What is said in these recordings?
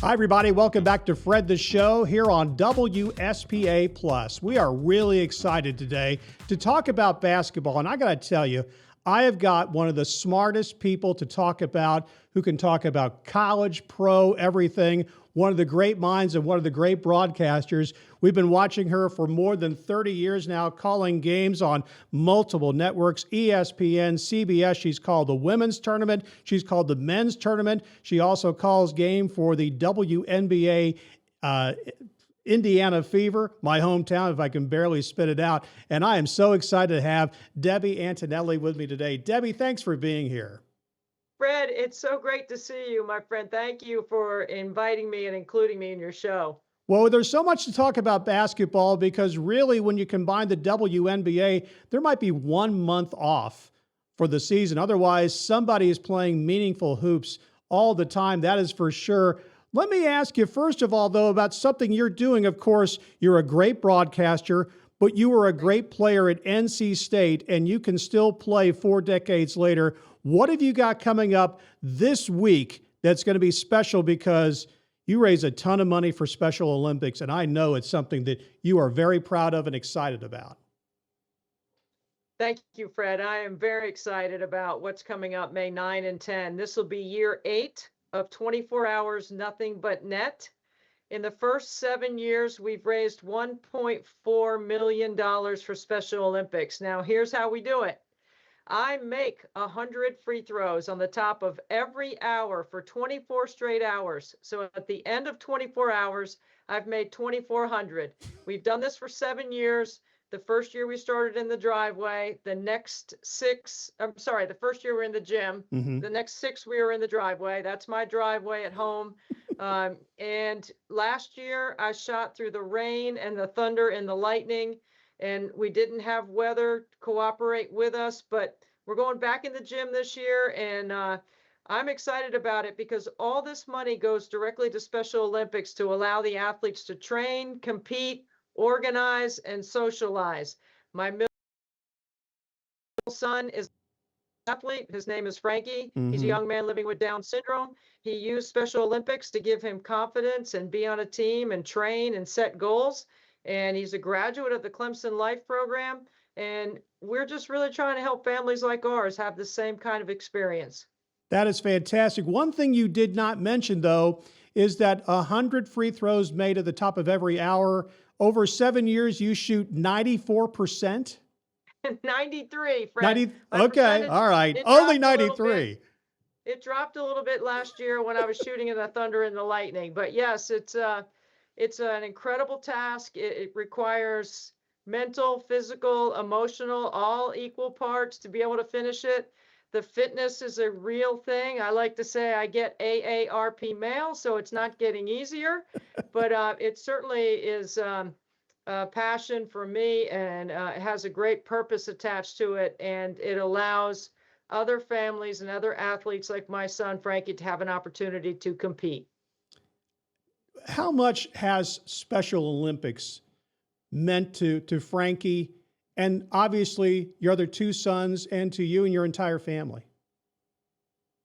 Hi, everybody. Welcome back to Fred the Show here on WSPA Plus. We are really excited today to talk about basketball. And I got to tell you, I have got one of the smartest people to talk about who can talk about college, pro, everything. One of the great minds and one of the great broadcasters. We've been watching her for more than 30 years now, calling games on multiple networks, ESPN, CBS. She's called the women's tournament. She's called the men's tournament. She also calls game for the WNBA Indiana Fever, my hometown, if I can barely spit it out. And I am so excited to have Debbie Antonelli with me today. Debbie, thanks for being here. Fred, it's so great to see you, my friend. Thank you for inviting me and including me in your show. Well, there's so much to talk about basketball because really when you combine the WNBA, there might be 1 month off for the season. Otherwise, somebody is playing meaningful hoops all the time. That is for sure. Let me ask you, first of all, though, about something you're doing. Of course, you're a great broadcaster, but you were a great player at NC State, and you can still play 4 decades later. What have you got coming up this week that's going to be special because you raise a ton of money for Special Olympics, and I know it's something that you are very proud of and excited about. Thank you, Fred. I am very excited about what's coming up May 9 and 10. This will be year 8 of 24 hours, nothing but net. In the first 7 years, we've raised $1.4 million for Special Olympics. Now, here's how we do it. I make 100 free throws on the top of every hour for 24 straight hours. So at the end of 24 hours, I've made 2,400. We've done this for 7 years. The first year we started in the driveway. The first year we're in the gym. Mm-hmm. The next 6 we were in the driveway. That's my driveway at home. And last year I shot through the rain and the thunder and the lightning. And we didn't have weather cooperate with us, but we're going back in the gym this year, and I'm excited about it because all this money goes directly to Special Olympics to allow the athletes to train, compete, organize, and socialize. My middle son is an athlete. His name is Frankie. Mm-hmm. He's a young man living with Down syndrome. He used Special Olympics to give him confidence and be on a team and train and set goals. And he's a graduate of the Clemson Life program. And we're just really trying to help families like ours have the same kind of experience. That is fantastic. One thing you did not mention, though, is that 100 free throws made at the top of every hour. Over 7 years, you shoot 94%? 93, Fred. 90, okay, all right. Only 93. It dropped a little bit last year when I was shooting in the thunder and the lightning. But yes, it's an incredible task. It requires mental, physical, emotional, all equal parts to be able to finish it. The fitness is a real thing. I like to say I get AARP mail, so it's not getting easier, but it certainly is a passion for me, and it has a great purpose attached to it, and it allows other families and other athletes like my son, Frankie, to have an opportunity to compete. How much has Special Olympics meant to Frankie and obviously your other 2 sons and to you and your entire family?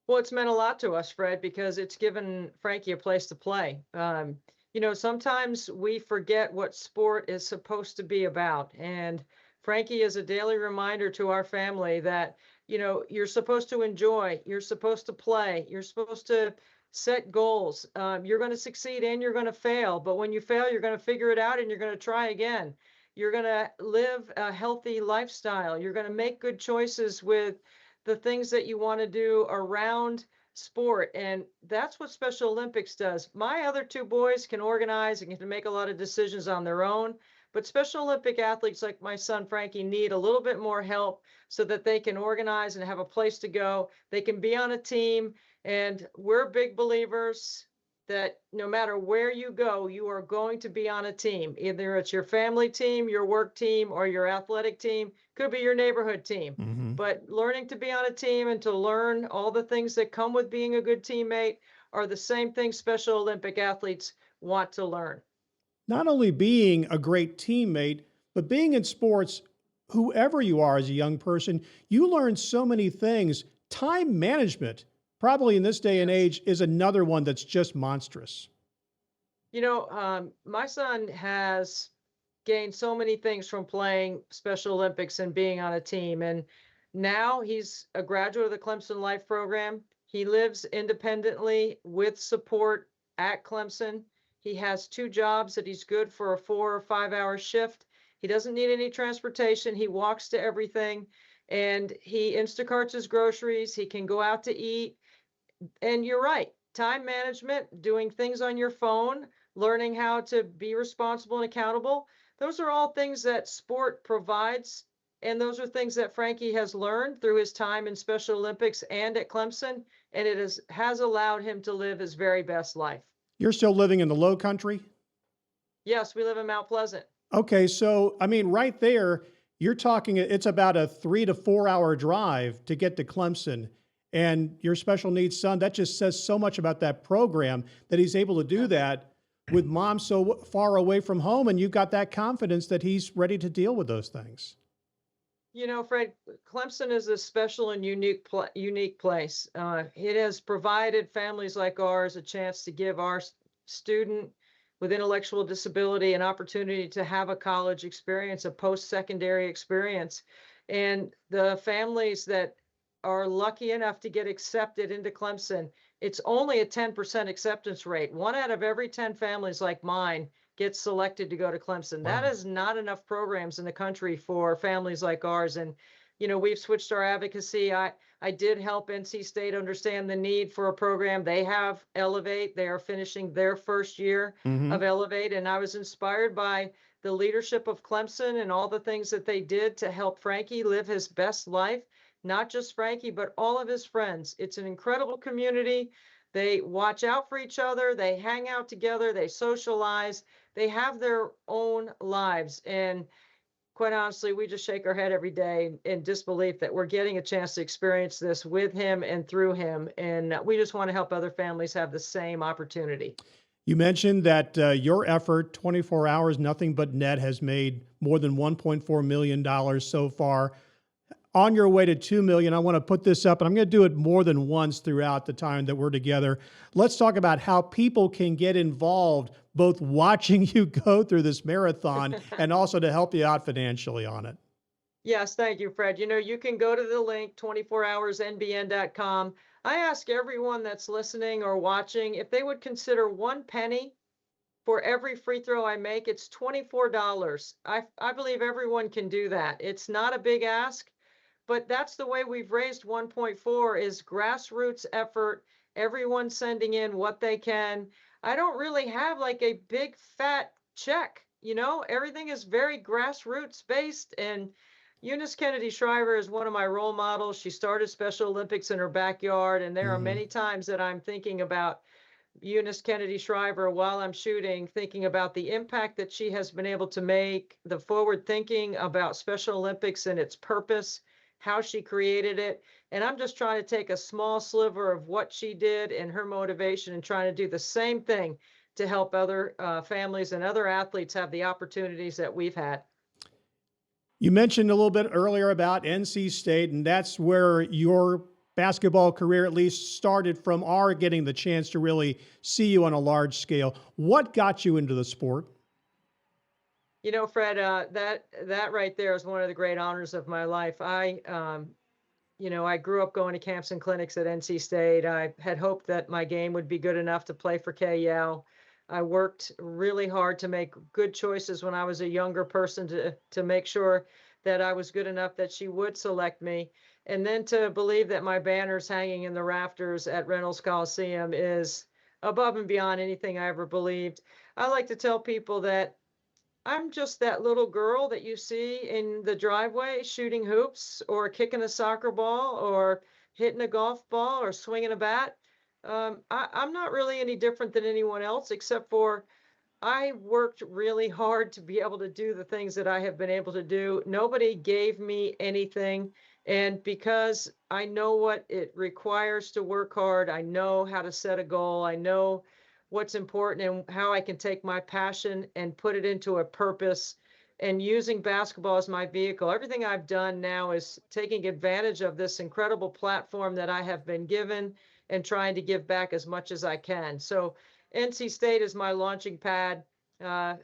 Well, it's meant a lot to us, Fred, because it's given Frankie a place to play. Sometimes we forget what sport is supposed to be about. And Frankie is a daily reminder to our family that, you're supposed to enjoy, you're supposed to play, you're supposed to set goals. You're going to succeed and you're going to fail. But when you fail, you're going to figure it out and you're going to try again. You're going to live a healthy lifestyle. You're going to make good choices with the things that you want to do around sport. And that's what Special Olympics does. My other 2 boys can organize and can make a lot of decisions on their own. But Special Olympic athletes like my son Frankie need a little bit more help so that they can organize and have a place to go. They can be on a team. And we're big believers that no matter where you go, you are going to be on a team. Either it's your family team, your work team, or your athletic team. Could be your neighborhood team. Mm-hmm. But learning to be on a team and to learn all the things that come with being a good teammate are the same things Special Olympic athletes want to learn. Not only being a great teammate, but being in sports, whoever you are as a young person, you learn so many things. Time management, probably in this day and age, is another one that's just monstrous. My son has gained so many things from playing Special Olympics and being on a team. And now he's a graduate of the Clemson Life program. He lives independently with support at Clemson. He has two jobs that he's good for a 4 or 5 hour shift. He doesn't need any transportation. He walks to everything and he Instacarts his groceries. He can go out to eat. And you're right. Time management, doing things on your phone, learning how to be responsible and accountable. Those are all things that sport provides. And those are things that Frankie has learned through his time in Special Olympics and at Clemson. And it has allowed him to live his very best life. You're still living in the Low Country? Yes, we live in Mount Pleasant. Okay, so I mean, right there, you're talking, it's about a 3 to 4 hour drive to get to Clemson. And your special needs son, that just says so much about that program that he's able to do that with mom so far away from home. And you've got that confidence that he's ready to deal with those things. Fred, Clemson is a special and unique place. It has provided families like ours a chance to give our student with intellectual disability an opportunity to have a college experience, a post-secondary experience. And the families that are lucky enough to get accepted into Clemson, it's only a 10% acceptance rate. 1 out of every 10 families like mine gets selected to go to Clemson. That Wow. is not enough programs in the country for families like ours. And, we've switched our advocacy. I did help NC State understand the need for a program. They have Elevate. They are finishing their first year Mm-hmm. of Elevate. And I was inspired by the leadership of Clemson and all the things that they did to help Frankie live his best life. Not just Frankie, but all of his friends. It's an incredible community. They watch out for each other. They hang out together. They socialize. They have their own lives. And quite honestly, we just shake our head every day in disbelief that we're getting a chance to experience this with him and through him. And we just want to help other families have the same opportunity. You mentioned that your effort, 24 Hours, Nothing But Net, has made more than $1.4 million so far. On your way to 2 million, I want to put this up, and I'm going to do it more than once throughout the time that we're together. Let's talk about how people can get involved, both watching you go through this marathon and also to help you out financially on it. Yes, thank you, Fred. You can go to the link 24hoursnbn.com. I ask everyone that's listening or watching if they would consider 1 penny for every free throw I make. It's $24. I believe everyone can do that. It's not a big ask, but that's the way we've raised 1.4 is grassroots effort, everyone sending in what they can. I don't really have like a big fat check, everything is very grassroots based. And Eunice Kennedy Shriver is one of my role models. She started Special Olympics in her backyard, and there are Mm-hmm. many times that I'm thinking about Eunice Kennedy Shriver while I'm shooting, thinking about the impact that she has been able to make, the forward thinking about Special Olympics and its purpose, how she created it. And I'm just trying to take a small sliver of what she did and her motivation and trying to do the same thing to help other families and other athletes have the opportunities that we've had. You mentioned a little bit earlier about NC State, and that's where your basketball career at least started from, our getting the chance to really see you on a large scale. What got you into the sport? Fred, that right there is one of the great honors of my life. I grew up going to camps and clinics at NC State. I had hoped that my game would be good enough to play for KU. I worked really hard to make good choices when I was a younger person to make sure that I was good enough that she would select me. And then to believe that my banner's hanging in the rafters at Reynolds Coliseum is above and beyond anything I ever believed. I like to tell people that I'm just that little girl that you see in the driveway shooting hoops or kicking a soccer ball or hitting a golf ball or swinging a bat. I'm not really any different than anyone else, except for I worked really hard to be able to do the things that I have been able to do. Nobody gave me anything. And because I know what it requires to work hard, I know how to set a goal, I know what's important and how I can take my passion and put it into a purpose and using basketball as my vehicle. Everything I've done now is taking advantage of this incredible platform that I have been given and trying to give back as much as I can. So NC State is my launching pad.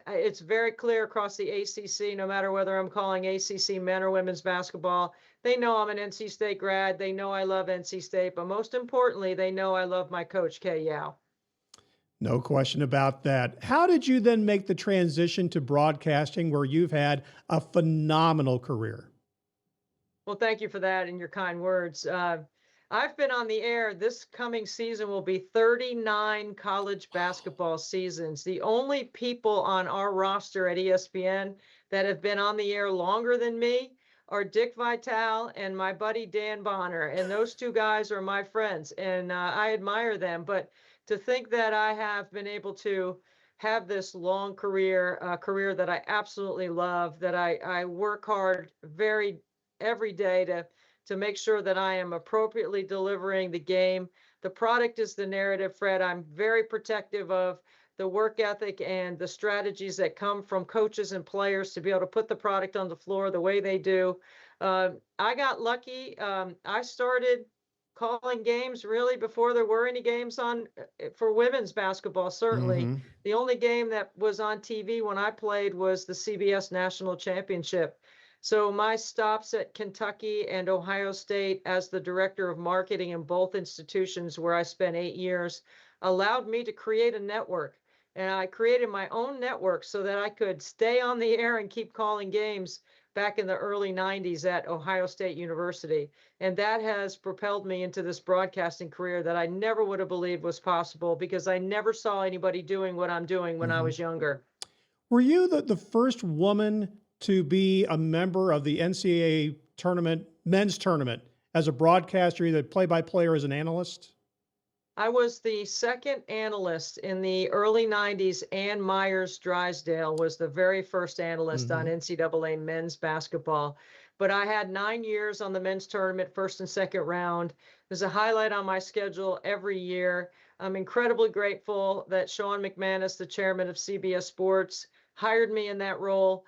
It's very clear across the ACC, no matter whether I'm calling ACC men or women's basketball, they know I'm an NC State grad. They know I love NC State, but most importantly, they know I love my coach, Kay Yao. No question about that. How did you then make the transition to broadcasting where you've had a phenomenal career? Well, thank you for that and your kind words. I've been on the air. This coming season will be 39 college basketball seasons. The only people on our roster at ESPN that have been on the air longer than me are Dick Vitale and my buddy Dan Bonner. And those two guys are my friends, and I admire them. But to think that I have been able to have this long career, a career that I absolutely love, that I work hard every day to make sure that I am appropriately delivering the game. The product is the narrative, Fred. I'm very protective of the work ethic and the strategies that come from coaches and players to be able to put the product on the floor the way they do. I got lucky. I started calling games really before there were any games on for women's basketball. Certainly, Mm-hmm. the only game that was on TV when I played was the CBS National Championship. So my stops at Kentucky and Ohio State as the director of marketing in both institutions, where I spent 8 years, allowed me to create a network. And I created my own network so that I could stay on the air and keep calling games back in the early 90s at Ohio State University. And that has propelled me into this broadcasting career that I never would have believed was possible, because I never saw anybody doing what I'm doing when I Mm-hmm. was younger. Were you the first woman to be a member of the NCAA tournament, men's tournament, as a broadcaster, either play-by-play or as an analyst? I was the second analyst in the early 90s. Ann Myers Drysdale was the very first analyst on Mm-hmm. NCAA men's basketball. But I had 9 years on the men's tournament, first and second round. There's a highlight on my schedule every year. I'm incredibly grateful that Sean McManus, the chairman of CBS Sports, hired me in that role.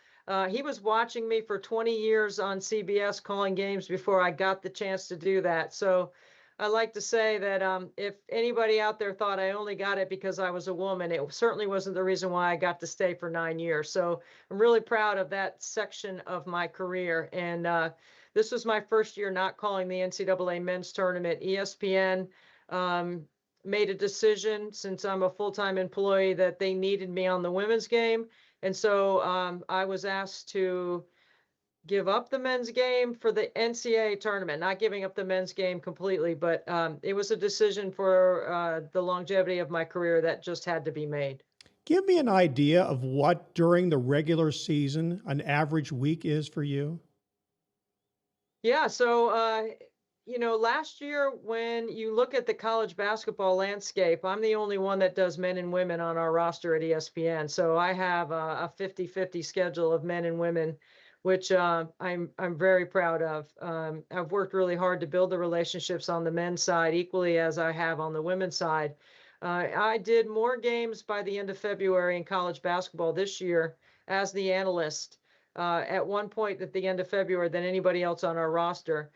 He was watching me for 20 years on CBS calling games before I got the chance to do that. So I like to say that if anybody out there thought I only got it because I was a woman, it certainly wasn't the reason why I got to stay for 9 years. So I'm really proud of that section of my career. And this was my first year not calling the NCAA men's tournament. ESPN made a decision, since I'm a full-time employee, that they needed me on the women's game. And so I was asked to give up the men's game for the NCAA tournament, not giving up the men's game completely, but it was a decision for the longevity of my career that just had to be made. Give me an idea of what during the regular season an average week is for you. Yeah, so last year, when you look at the college basketball landscape, I'm the only one that does men and women on our roster at ESPN. So I have a 50-50 schedule of men and women, which I'm very proud of. I've worked really hard to build the relationships on the men's side equally as I have on the women's side. I did more games by the end of February in college basketball this year as the analyst at one point at the end of February than anybody else on our roster.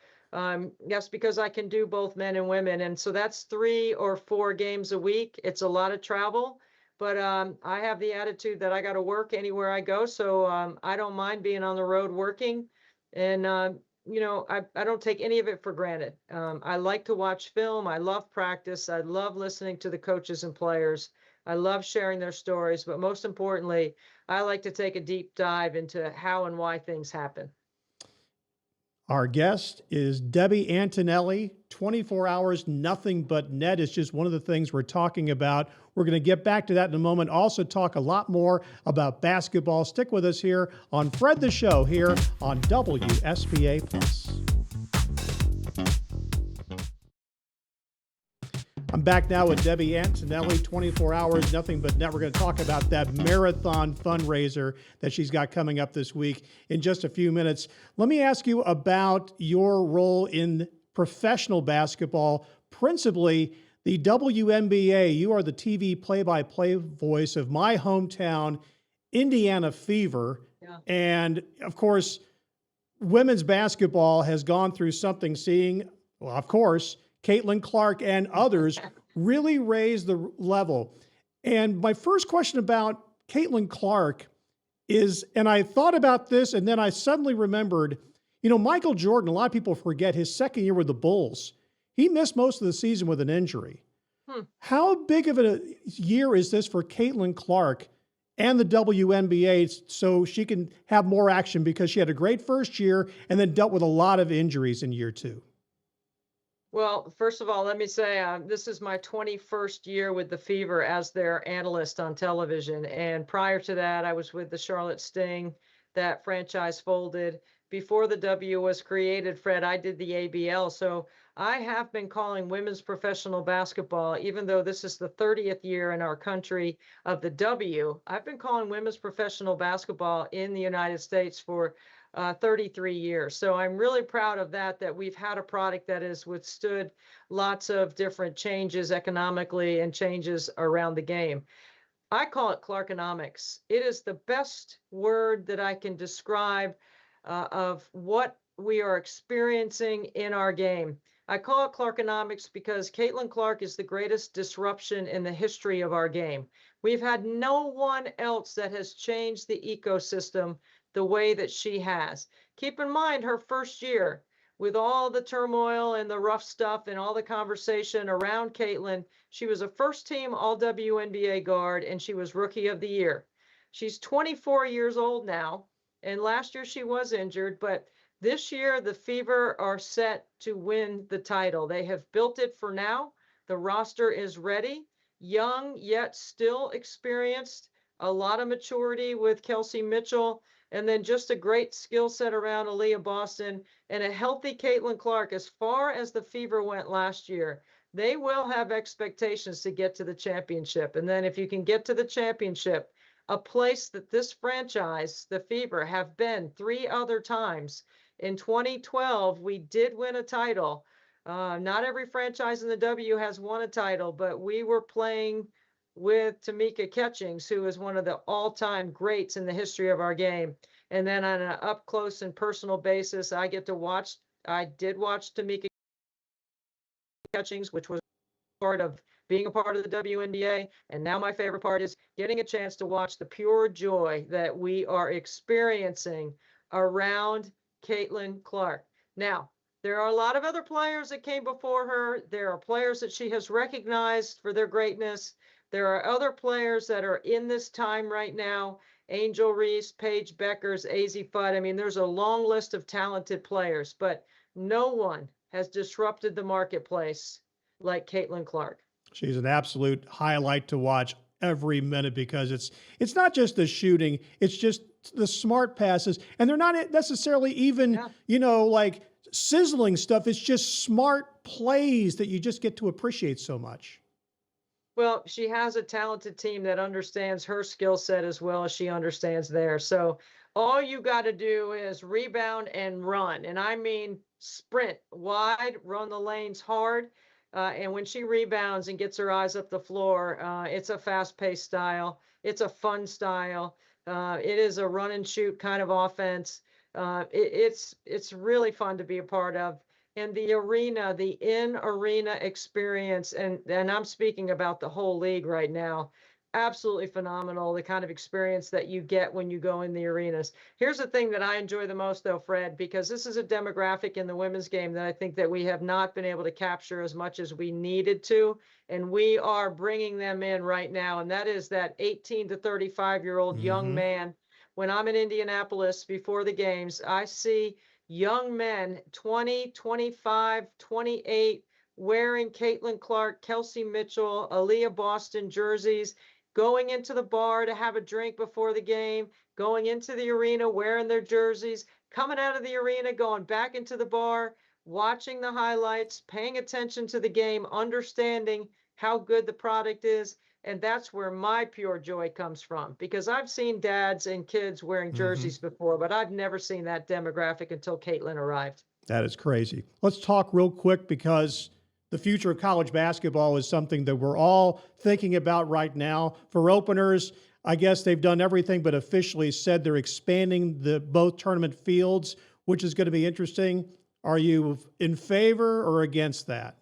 Yes, because I can do both men and women. And so that's 3 or 4 games a week. It's a lot of travel, but I have the attitude that I got to work anywhere I go. So I don't mind being on the road working. And, I don't take any of it for granted. I like to watch film. I love practice. I love listening to the coaches and players. I love sharing their stories. But most importantly, I like to take a deep dive into how and why things happen. Our guest is Debbie Antonelli. 24 hours, nothing but net is just one of the things we're talking about. We're going to get back to that in a moment. Also talk a lot more about basketball. Stick with us here on Fred the Show here on WSPA Plus. I'm back now with Debbie Antonelli, 24 hours, nothing but net. We're going to talk about that marathon fundraiser that she's got coming up this week in just a few minutes. Let me ask you about your role in professional basketball, principally the WNBA. You are the TV play-by-play voice of my hometown, Indiana Fever. Yeah. And of course, women's basketball has gone through something, of course, Caitlin Clark and others really raised the level. And my first question about Caitlin Clark is, and I thought about this and then I suddenly remembered, Michael Jordan, a lot of people forget his second year with the Bulls. He missed most of the season with an injury. Hmm. How big of a year is this for Caitlin Clark and the WNBA so she can have more action because she had a great first year and then dealt with a lot of injuries in year two? Well, first of all, let me say this is my 21st year with the Fever as their analyst on television. And prior to that, I was with the Charlotte Sting. That franchise folded. Before the W was created, Fred, I did the ABL. So I have been calling women's professional basketball, even though this is the 30th year in our country of the W. I've been calling women's professional basketball in the United States for 33 years. So I'm really proud of that, that we've had a product that has withstood lots of different changes economically and changes around the game. I call it Clarkonomics. It is the best word that I can describe of what we are experiencing in our game. I call it Clarkonomics because Caitlin Clark is the greatest disruption in the history of our game. We've had no one else that has changed the ecosystem the way that she has. Keep in mind her first year, with all the turmoil and the rough stuff and all the conversation around Caitlin, she was a first team all WNBA guard and she was rookie of the year. She's 24 years old now, and last year she was injured, but this year the Fever are set to win the title. They have built it for now. The roster is ready, young yet still experienced, a lot of maturity with Kelsey Mitchell, and then just a great skill set around Aaliyah Boston and a healthy Caitlin Clark. As far as the Fever went last year, they will have expectations to get to the championship. And then if you can get to the championship, a place that this franchise, the Fever, have been 3 other times. In 2012, we did win a title. Not every franchise in the W has won a title, but we were playing with Tamika Catchings, who is one of the all-time greats in the history of our game. And then on an up close and personal basis, I did watch Tamika Catchings, which was part of being a part of the WNBA. And now my favorite part is getting a chance to watch the pure joy that we are experiencing around Caitlin Clark. Now, there are a lot of other players that came before her. There are players that she has recognized for their greatness. There are other players that are in this time right now. Angel Reese, Paige Beckers, AZ Fudd. I mean, there's a long list of talented players, but no one has disrupted the marketplace like Caitlin Clark. She's an absolute highlight to watch every minute because it's not just the shooting, it's just the smart passes. And they're not necessarily even, like sizzling stuff. It's just smart plays that you just get to appreciate so much. Well, she has a talented team that understands her skill set as well as she understands theirs. So all you got to do is rebound and run. And I mean, sprint wide, run the lanes hard. And when she rebounds and gets her eyes up the floor, it's a fast-paced style. It's a fun style. It is a run and shoot kind of offense. It's really fun to be a part of. And the arena, the in-arena experience, and I'm speaking about the whole league right now, absolutely phenomenal, the kind of experience that you get when you go in the arenas. Here's the thing that I enjoy the most, though, Fred, because this is a demographic in the women's game that I think that we have not been able to capture as much as we needed to, and we are bringing them in right now, and that is that 18 to 35-year-old young man. When I'm in Indianapolis before the games, I see young men, 20, 25, 28, wearing Caitlin Clark, Kelsey Mitchell, Aaliyah Boston jerseys, going into the bar to have a drink before the game, going into the arena wearing their jerseys, coming out of the arena, going back into the bar, watching the highlights, paying attention to the game, understanding how good the product is. And that's where my pure joy comes from, because I've seen dads and kids wearing jerseys before, but I've never seen that demographic until Caitlin arrived. That is crazy. Let's talk real quick because the future of college basketball is something that we're all thinking about right now. For openers, I guess they've done everything but officially said they're expanding both tournament fields, which is going to be interesting. Are you in favor or against that?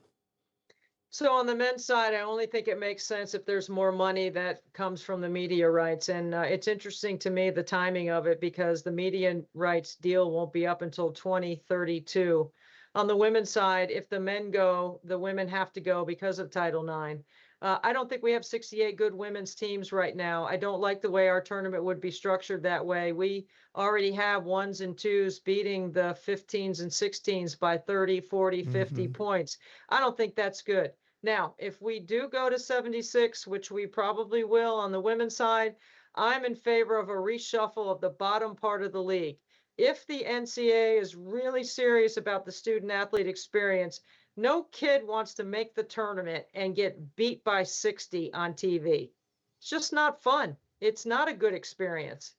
So on the men's side, I only think it makes sense if there's more money that comes from the media rights. And it's interesting to me the timing of it because the media rights deal won't be up until 2032. On the women's side, if the men go, the women have to go because of Title IX. I don't think we have 68 good women's teams right now. I don't like the way our tournament would be structured that way. We already have ones and twos beating the 15s and 16s by 30, 40, 50 Hmm. points. I don't think that's good. Now, if we do go to 76, which we probably will on the women's side, I'm in favor of a reshuffle of the bottom part of the league. If the NCAA is really serious about the student athlete experience, no kid wants to make the tournament and get beat by 60 on TV. It's just not fun. It's not a good experience.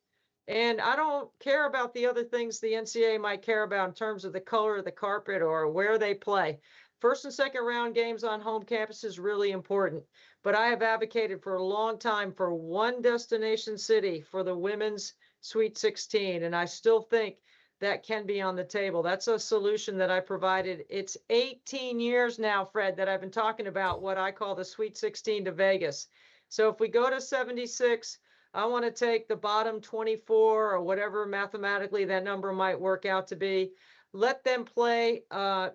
And I don't care about the other things the NCAA might care about in terms of the color of the carpet or where they play. First and second round games on home campus is really important, but I have advocated for a long time for one destination city for the women's Sweet 16, and I still think that can be on the table. That's a solution that I provided. It's 18 years now, Fred, that I've been talking about what I call the Sweet 16 to Vegas. So if we go to 76, I want to take the bottom 24 or whatever mathematically that number might work out to be, let them play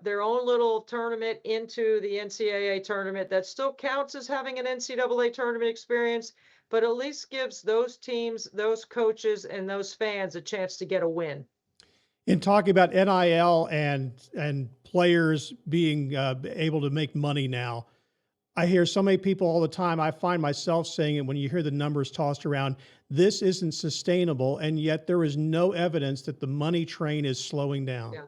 their own little tournament into the NCAA tournament that still counts as having an NCAA tournament experience, but at least gives those teams, those coaches, and those fans a chance to get a win. In talking about NIL and players being able to make money now, I hear so many people all the time. I find myself saying it when you hear the numbers tossed around. This isn't sustainable, and yet there is no evidence that the money train is slowing down. Yeah.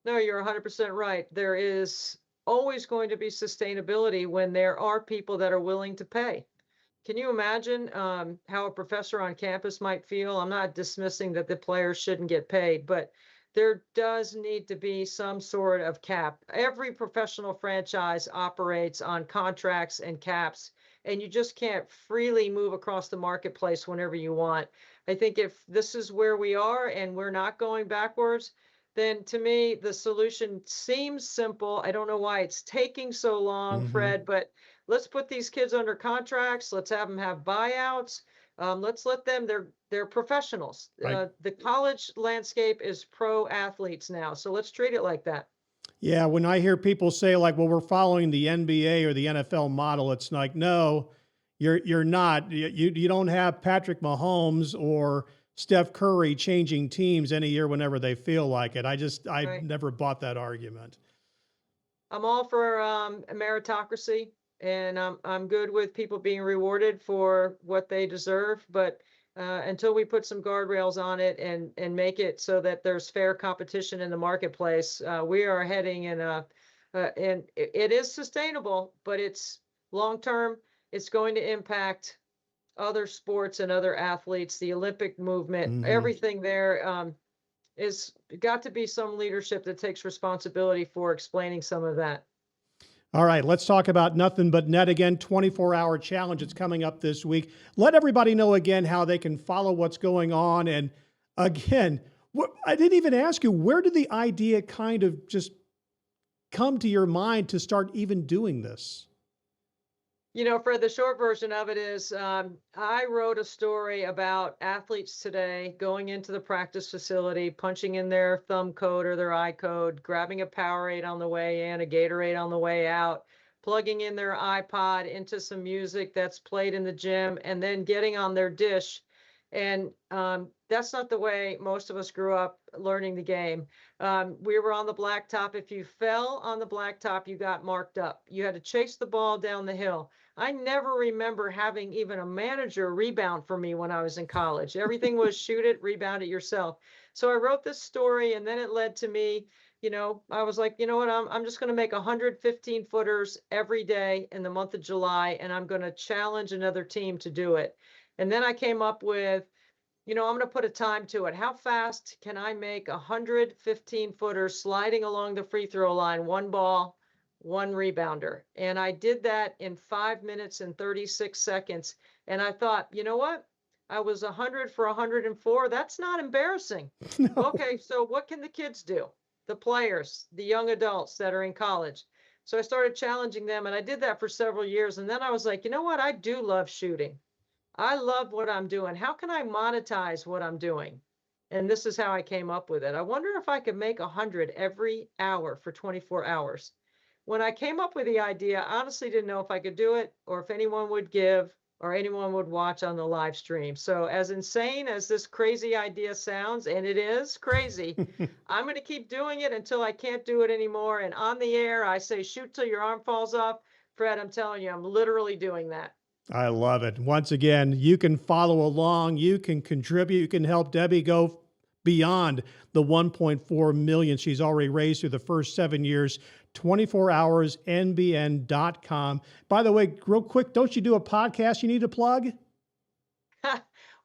No, you're 100% right. There is always going to be sustainability when there are people that are willing to pay. Can you imagine how a professor on campus might feel? I'm not dismissing that the players shouldn't get paid, but there does need to be some sort of cap. Every professional franchise operates on contracts and caps, and you just can't freely move across the marketplace whenever you want. I think if this is where we are and we're not going backwards, then to me, the solution seems simple. I don't know why it's taking so long, Hmm. Fred, but let's put these kids under contracts. Let's have them have buyouts. Let's let them. They're professionals. Right. The college landscape is pro athletes now, so let's treat it like that. Yeah. When I hear people say like, "Well, we're following the NBA or the NFL model," it's like, no, you're not. You don't have Patrick Mahomes or Steph Curry changing teams any year whenever they feel like it. I Right. never bought that argument. I'm all for a meritocracy, and I'm good with people being rewarded for what they deserve. But until we put some guardrails on it and make it so that there's fair competition in the marketplace, we are heading in a and it is sustainable, but it's long term. It's going to impact other sports and other athletes, the Olympic movement, Hmm. everything there. Is got to be some leadership that takes responsibility for explaining some of that. All right, let's talk about Nothing But Net again. 24-hour challenge. It's coming up this week. Let everybody know again how they can follow what's going on. And again, I didn't even ask you, where did the idea kind of just come to your mind to start even doing this? You know, Fred, the short version of it is I wrote a story about athletes today going into the practice facility, punching in their thumb code or their eye code, grabbing a Powerade on the way in, a Gatorade on the way out, plugging in their iPod into some music that's played in the gym, and then getting on their dish. And that's not the way most of us grew up learning the game. We were on the blacktop. If you fell on the blacktop, you got marked up. You had to chase the ball down the hill. I never remember having even a manager rebound for me when I was in college. Everything was shoot it, rebound it yourself. So I wrote this story, and then it led to me. I was like, you know what? I'm just going to make 115 footers every day in the month of July, and I'm going to challenge another team to do it. And then I came up with, I'm going to put a time to it. How fast can I make 115 footers sliding along the free throw line, one ball, one rebounder? And I did that in 5 minutes and 36 seconds. And I thought, you know what? I was 100 for 104. That's not embarrassing. No. Okay, so what can the kids do? The players, the young adults that are in college. So I started challenging them, and I did that for several years. And then I was like, you know what? I do love shooting. I love what I'm doing. How can I monetize what I'm doing? And this is how I came up with it. I wonder if I could make 100 every hour for 24 hours. When I came up with the idea, I honestly didn't know if I could do it or if anyone would give or anyone would watch on the live stream. So as insane as this crazy idea sounds, and it is crazy, I'm going to keep doing it until I can't do it anymore. And on the air, I say, shoot till your arm falls off. Fred, I'm telling you, I'm literally doing that. I love it. Once again, you can follow along, you can contribute, you can help Debbie go beyond the 1.4 million she's already raised through the first 7 years. 24hoursnbn.com. By the way, real quick, don't you do a podcast you need to plug?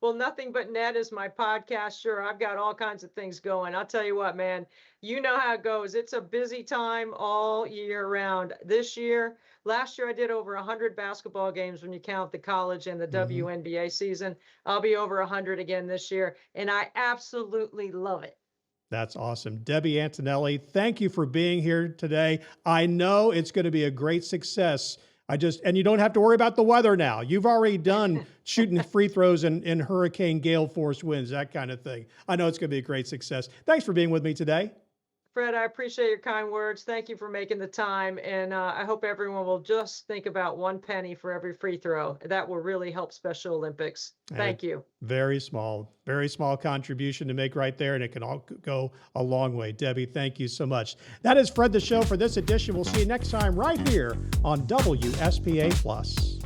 Well, Nothing But Net is my podcast. Sure, I've got all kinds of things going. I'll tell you what, man, you know how it goes. It's a busy time all year round. Last year, I did over 100 basketball games when you count the college and the WNBA season. I'll be over 100 again this year, and I absolutely love it. That's awesome. Debbie Antonelli, thank you for being here today. I know it's going to be a great success. And you don't have to worry about the weather now. You've already done shooting free throws in hurricane gale force winds, that kind of thing. I know it's going to be a great success. Thanks for being with me today. Fred, I appreciate your kind words. Thank you for making the time. And I hope everyone will just think about 1 penny for every free throw. That will really help Special Olympics. Thank you. Very small contribution to make right there, and it can all go a long way. Debbie, thank you so much. That is Fred the Show for this edition. We'll see you next time right here on WSPA Plus.